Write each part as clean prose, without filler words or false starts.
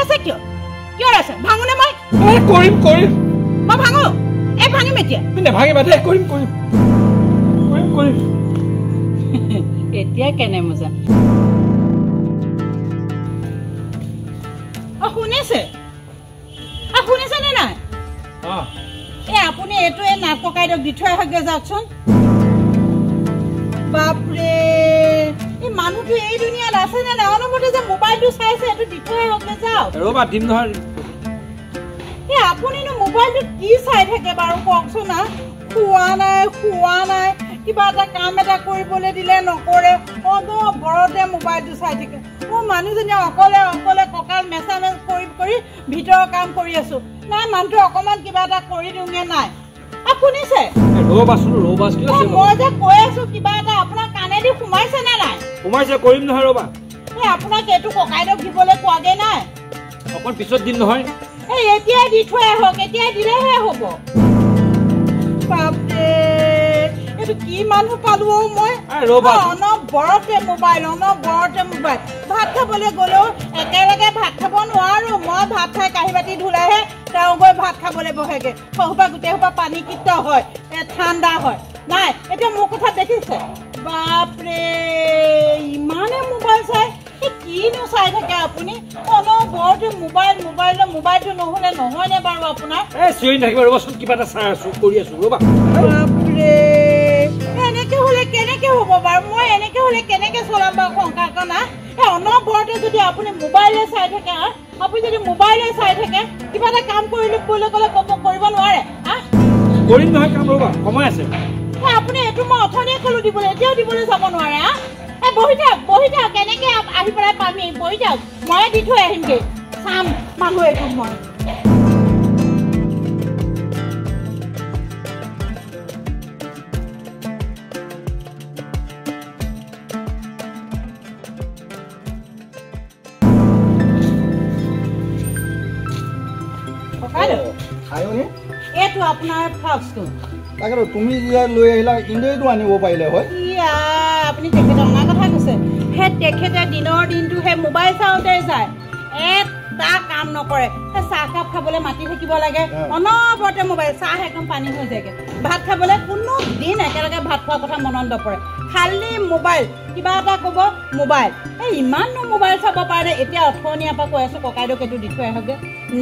আছে কিয় কিয় আছে ভাঙুনে মই কৰিম মই ভাঙো এই ভাঙিম এতিয়া নেভাঙিম দে কৰিম এতিয়া কেনে মজা শুনিছে নে নাই আপুনি এইটো এই নাক ককাইদেউক দি থৈ আহক যাওকচোন বাপৰে এই মানুহটো এই দুনিয়াত আছে নে নাই অনবৰতে যে মোবাইলটো চাইছে এইটো দি থৈ আহক যাওক ৰ'বা দিম নহয় আপুনিনো মোবাইলটো কি চাই থাকে বাৰু কওকচোন না খোৱা নাই কিবা এটা কাম এটা কৰিবলৈ দিলে নকৰে ঘৰতে মোবাইলটো চাই থাকে মানুহজনী অকলে কঁকাল মেচামেচ কৰি ভিতৰৰ কাম কৰি আছো নাই মানুহটো অকমান কিবা এটা কৰি দিওঁগে নাই শুনিছে মই যে কৈ আছো কিবা এটা আপোনাৰ কাণেদি সোমাইছে নে নাই সোমাইছে কৰিম নহয় ৰ'বা আপোনাক এইটো ককাইদেউক দিবলৈ কোৱাগে নাই অকণ পিছত দিম নহয় এতিয়াই দি থৈ আহক এতিয়াই দিলেহে হ'ব বাপৰে এইটো কি মানুহ পালো মই অনবৰতে মোবাইল ভাত খাবলৈ গ'লেও একেলগে ভাত খাব নোৱাৰো মই ভাত খাই কাঁহী বাতি ধুলেহে তেওঁ গৈ ভাত খাবলৈ বহেগে সৌপা গোটেই সোপা পানী কিত হয় ঠাণ্ডা হয় নাই এতিয়া মোৰ কথা দেখিছে বাপৰে ইমানে মোবাইল চাই কিনো চাই থাকে আপুনি অনবৰতে মোবাইলটো নহ'লে নহয়নে বাৰু আপোনাৰ চিঞৰি থাকিব ৰ'বাচোন কিবা এটা চাই আছো কৰি আছো ৰ'বা বাপৰে এনেকে হ'লে কেনেকে হ'ব বাৰু মই এনেকে হ'লে কেনেকে চলাম বাৰু সংসাৰখন অনবৰতে যদি আপুনি মোবাইলে চাই থাকে আপুনি যদি মোবাইলে চাই থাকে কিবা এটা কাম কৰিলে গ'লে কৰিব নোৱাৰে কৰিম নহয় কাম ৰ'বা সময় আছে আপুনি এইটো মই অথনিয়ে ক'লো দিবলৈ এতিয়াও দিবলৈ যাব নোৱাৰে বহি থাক কেনেকে আহি পেলাই পামি বহি থাক ময়ে দি থৈ আহিমগে চাম মানুহ এইটো মই এইটো আপোনাৰ ফ্লাস্কটো তাকেতো তুমি লৈ আহিলা ইণ্ডোটো আনিব পাৰিলে হয় আপুনি তেখেতে অনাৰ কথা কৈছে সেই তেখেতে দিনৰ দিনটো সেই মোবাইল চাওঁতে যায় এটা কাম নকৰে চাহ কাপ খাবলৈ মাতি থাকিব লাগে অনবৰতে মোবাইল চাহ একদম পানী হৈ যায়গে ভাত খাবলৈ কোনো দিন একেলগে ভাত খোৱাৰ কথা মনত নপৰে খালি মোবাইল কিবা এটা ক'ব মোবাইল ইমাননো মোবাইল চাব পাৰে এতিয়া অথনিয়াৰ পৰা কৈ আছো ককাইদেউক এইটো দি থৈ আহোগে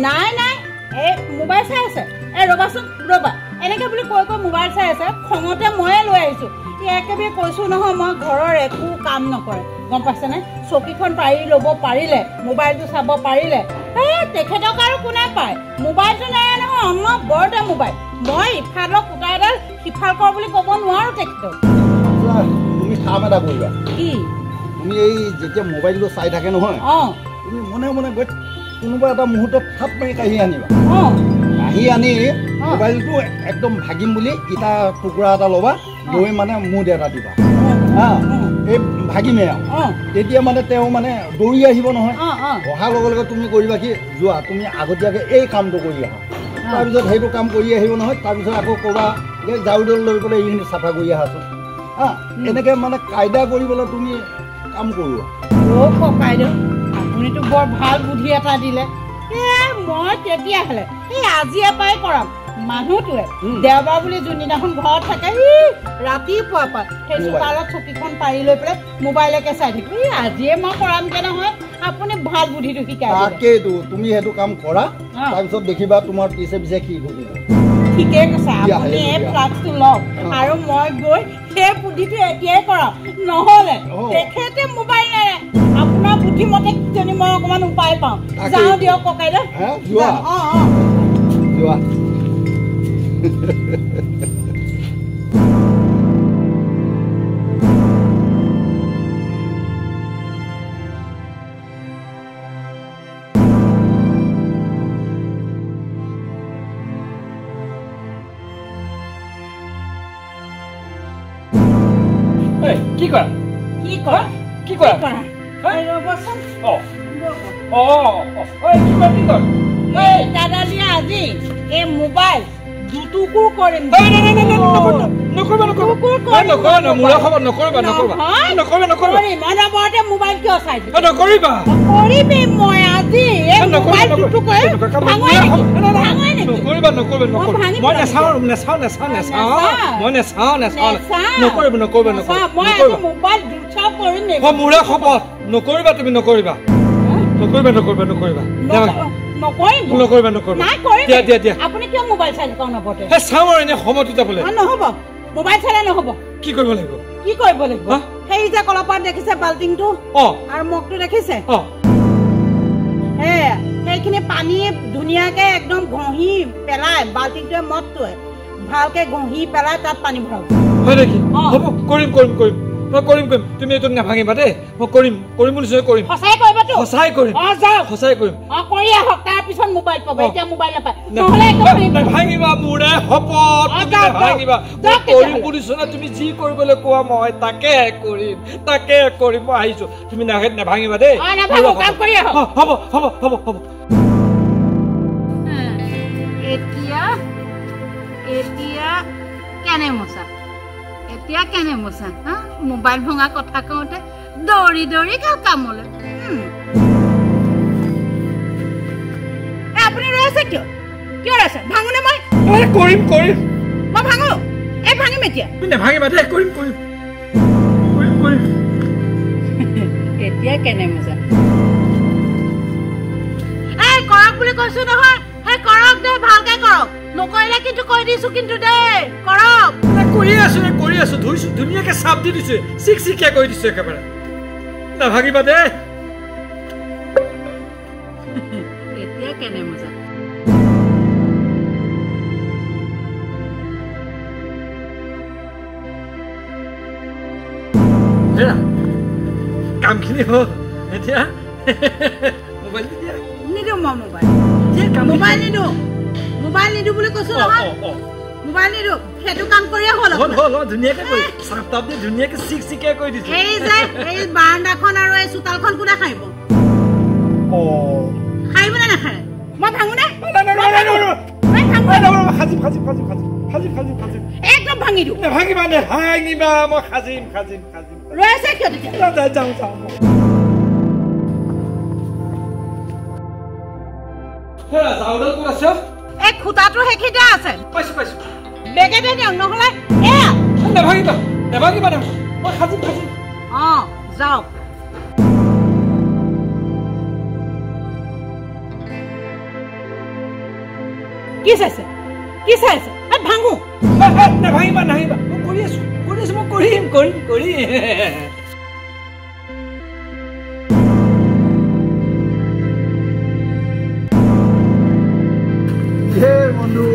নাই এই মোবাইল চাই আছে ৰ'বাচোন ৰ'বা এনেকে বুলি কৈ মোবাইল চাই আছে খঙতে ময়ে লৈ আহিছো একেবাৰে কৈছো নহয় মই ঘৰৰ একো কাম নকৰে গম পাইছেনে চকীখন পাৰি ল'ব পাৰিলে মোবাইলটো চাব পাৰিলে তেখেতক আৰু কোনে পায় মোবাইলটো নাই নহয় অনবৰতে মোবাইল মই ইফালৰ কুটা এডাল সিফাল কৰ বুলি ক'ব নোৱাৰো তেখেতক তুমি কাম এটা কৰিবা কি তুমি এই যেতিয়া মোবাইলটো চাই থাকে নহয় তুমি মনে গৈ কোনোবা এটা মুহূৰ্তত থাপ মাৰি কাঢ়ি আনিবা কাঢ়ি আনি মোবাইলটো একদম ভাগিম বুলি ইটা টুকুৰা এটা ল'বা লৈ মানে মুঠ এটা দিবা এই ভাগিমে তেতিয়া মানে তেওঁ মানে দৌৰি আহিব নহয় অহাৰ লগে লগে তুমি কৰিবা কি যোৱা তুমি আগতীয়াকৈ এই কামটো কৰি আহা তাৰপিছত সেইটো কাম কৰি আহিব নহয় তাৰপিছত আকৌ ক'বা যে ঝাৰুডাল লৈ পেলাই এইখিনি চাফা কৰি আহাচোন এনেকৈ মানে কায়দা কৰিবলৈ তুমি কাম কৰোৱা ককাইদেউ আপুনিতো বৰ ভাল বুদ্ধি এটা দিলে মই তেতিয়াহ'লে আজিয়ে পৰাই কৰাম মানুহটোৱে দেওবাৰ বুলি যোনদিনাখন ঘৰত থাকে ৰাতিপুৱা পৰা সেই চোতালত চকীখন পাৰি লৈ পেলাই মোবাইলকে চাই থাকিব আজিয়ে মই কৰামগে নহয় আপুনি ভাল বুদ্ধিটো শিকাই তাকেইতো তুমি সেইটো কাম কৰা তাৰপিছত দেখিবা তোমাৰ পিছে পিছে কি ঘটিব ঠিকে কৈছে আপুনি এই ফ্লাস্কটো লওক আৰু মই গৈ সেই বুদ্ধিটো এতিয়াই কৰাম নহ'লে তেখেতে মোবাইল নেৰে আপোনাৰ বুদ্ধিমতে যদি মই অকণমান উপায় পাওঁ যাওঁ দিয়ক ককাইদেউ যোৱা কি কৰা ৰ'বচোন দাদালিয়া আজি এই মোবাইল দুটুকুৰ কৰিম অনবৰতে মোবাইল কিয় চাই নকৰিবা কৰিবি মই আজি এই মোবাইল দুটুকুৰ নকৰিবা মই নেচাওঁ নকৰিবা মোবাইল দুচাও কৰিম মোৰে শপত নকৰিবা তুমি নকৰিবা আপুনি কিয় মোবাইল চাই থাকক নপতে চাওঁ এনে সময়টো যাবলৈ নহ'ব মোবাইল চালে নহ'ব কি কৰিব লাগিব সেই যে কলপাত দেখিছে বাল্টিংটো আৰু মগটো দেখিছে সেইখিনি পানী ধুনীয়াকে একদম ঘঁহি পেলাই বাল্টিংটোৱে মগটোৱে ভালকে ঘঁহি পেলাই তাত পানী ভৰাব হয় নেকি হ'ব কৰিম মই কৰিম তুমি এইটো নাভাঙিবা দেই মই কৰিম বুলি কৰিম সঁচাই কৰিম কৰি আহক তাৰ পিছত মোবাইল পাব এতিয়া মোবাইল নাপায় নহ'লে নাভাঙিবা মোৰে শপত কৰিম বুলি তুমি যি কৰিবলৈ কোৱা মই তাকে কৰিম মই আহিছো তুমি নাভাঙিবা দেই হ'ব এতিয়া কেনে মোচা মোবাইল ভঙা কথা কওঁতে দৌৰি গ'ল কামলৈ আপুনি ৰৈ আছে কিয় ৰৈছে ভাঙোনে মই কৰিম মই ভাঙো ভাঙিম এতিয়া নাভাঙিবা দেই কৰিম এতিয়া কেনে মোচা কৰক বুলি কৈছো নহয় কৰক দে ভালকে কৰক নকৰিলে কিন্তু কৈ দিছো কিন্তু দেই কৰক কৰি আছো ধুইছো ধুনীয়াকে চাপ দি দিছো চিকিয়া কৰি দিছো একেবাৰে নাভাঙিবা দেই এতিয়া কেনে মজা কামখিনি হ'ল এতিয়া মোবাইল নিদিওঁ মই মোবাইল নিদিওঁ বুলি কৈছো নহয় মোবাইল নিদিওঁ সেইটো কাম কৰিয়ে হ'ল ধুনীয়াকে চাপ দি ধুনীয়াকে চিকিয়া কৰি দিছো এই বাৰাণ্ডাখন আৰু এই চোতালখন কোনে খাইব নে নাখায় মই ভাঙোনে একদম ভাঙি দিওঁ নাভাঙিবা মই সাজিম ৰৈ আছে কিয় তেতিয়া যাওঁ চাউডাল ক'ত আছে এই খুটাটো সেইখিনিতে আছে পাইছো বেগেতে দিয়ক নহ'লে এয়া নাভাঙিবা মই সাজিম যাওক কি চাইছে ভাঙো নাভাঙিবা মই কৰি আছো মই কৰিম বন্ধু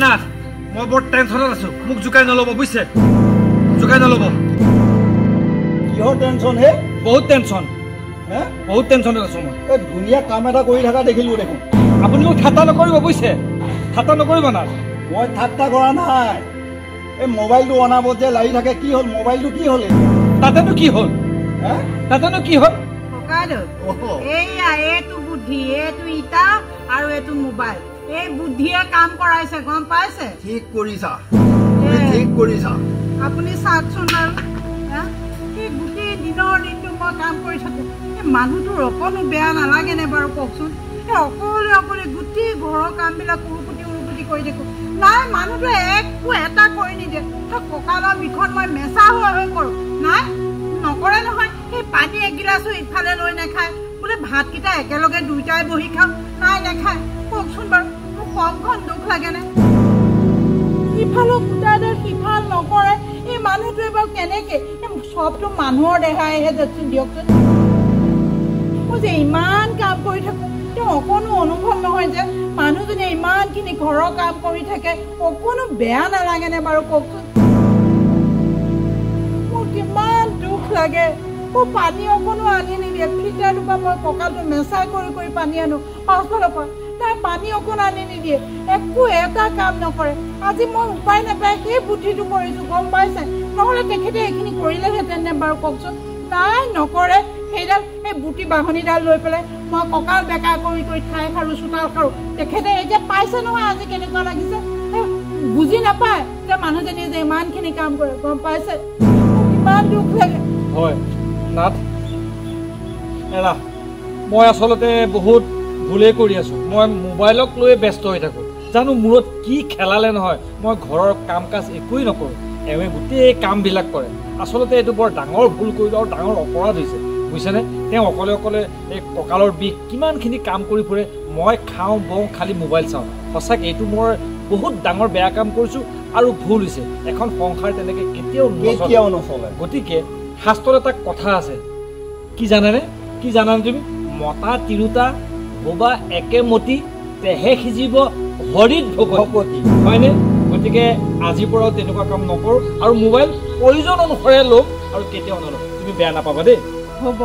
না মই বৰ টেনশ্যনত আছো মোক জোকাই নল'ব বুজিছে কিহৰ টেনশ্যন হে বহুত টেনশ্যনত আছো মই ধুনীয়া কাম এটা কৰি থকা দেখিলো দেখোন আপুনি মোক ঠাট্টা নকৰিব বুজিছে না মই ঠাট্টা কৰা নাই এই মোবাইলটো অনাব যে লাগি থাকে কি হ'ল মোবাইলটো কি হ'ল তাতেনো কি হ'ল এইটো বুদ্ধি এইটো ইটা আৰু এইটো মোবাইল এই বুদ্ধিয়ে কাম কৰাইছে গম পাইছে ঠিক কৰিছা আপুনি চাওকচোন বাৰু গোটেই দিনটো মই কাম কৰি থাকো এই মানুহটোৰ অকণো বেয়া নালাগেনে বাৰু কওকচোন অকলে গোটেই ঘৰৰ কামবিলাক উৰুকুটি কৰি থাকো নাই মানুহটোৱে একো এটা কৰি নিদিয়ে কঁকালৰ বিষত মই মেচা হৈ কৰোঁ নাই নকৰে নহয় সেই পানী এগিলাচো ইফালে লৈ নাখায় বোলে ভাতকেইটা একেলগে দুইটাই বহি খাওঁ নাই নাখায় কওকচোন বাৰু মোৰ কমখন দুখ লাগেনে ইফালো গোটাইডাল সিফাল নকৰে এই মানুহটোৱে বাৰু কেনেকে চবটো মানুহৰ দেহাইহে যাচোন দিয়কচোন মই যে ইমান কাম কৰি থাকো অকণো অনুভৱ নহয় যে মানুহজনে ইমানখিনি ঘৰৰ কাম কৰি থাকে অকণো বেয়া নালাগেনে বাৰু কওকচোন মোৰ কিমান দুখ লাগে মোৰ পানী অকণো আনি নিদিয়ে ফিল্টাৰটোৰ পৰা মই কঁকালটো মেচা কৰি পানী আনো পাছফালৰ পৰা তাই পানী অকণো আনি নিদিয়ে একো এটা কাম নকৰে আজি মই উপায় নাপায় সেই বুদ্ধিটো কৰিছো গম পাইছে নহ'লে তেখেতে এইখিনি কৰিলেহেঁতেন নে বাৰু কওকচোন নাই নকৰে সেইডাল সেই বুটি বাহনীডাল লৈ পেলাই মই কঁকাল বেকা কৰি কৰি ঠাই খাৰো চোতাল খাৰো তেখেতে এই যে পাইছে নহয় আজি কেনেকুৱা লাগিছে বুজি নাপায় যে মানুহজনীয়ে যে ইমানখিনি কাম কৰে গম পাইছে ইমান দুখ লাগে হয় নাথ এৰা মই আচলতে বহুত ভুলেই কৰি আছোঁ মই মোবাইলক লৈ ব্যস্ত হৈ থাকোঁ জানো মূৰত কি খেলালে নহয় মই ঘৰৰ কাম কাজ একোৱেই নকৰোঁ এওঁৱে গোটেই কামবিলাক কৰে আচলতে এইটো বৰ ডাঙৰ ভুল কৰিলোঁ আৰু ডাঙৰ অপৰাধ হৈছে বুজিছেনে তেওঁ অকলে অকলে এই কঁকালৰ বিষ কিমানখিনি কাম কৰি ফুৰে মই খাওঁ বওঁ খালি মোবাইল চাওঁ সঁচাকৈ এইটো মই বহুত ডাঙৰ বেয়া কাম কৰিছোঁ আৰু ভুল হৈছে এখন সংসাৰ তেনেকৈ কেতিয়াও নচলে গতিকে শাস্ত্ৰত এটা কথা আছে কি জানানে তুমি মতা তিৰোতা বোবা একেমতি তেহে সিজিব হৰিত ভগৱতী হয়নে গতিকে আজিৰ পৰাও তেনেকুৱা কাম নকৰোঁ আৰু মোবাইল প্ৰয়োজন অনুসাৰে ল'ম আৰু কেতিয়াও নল'ম তুমি বেয়া নাপাবা দেই হ'ব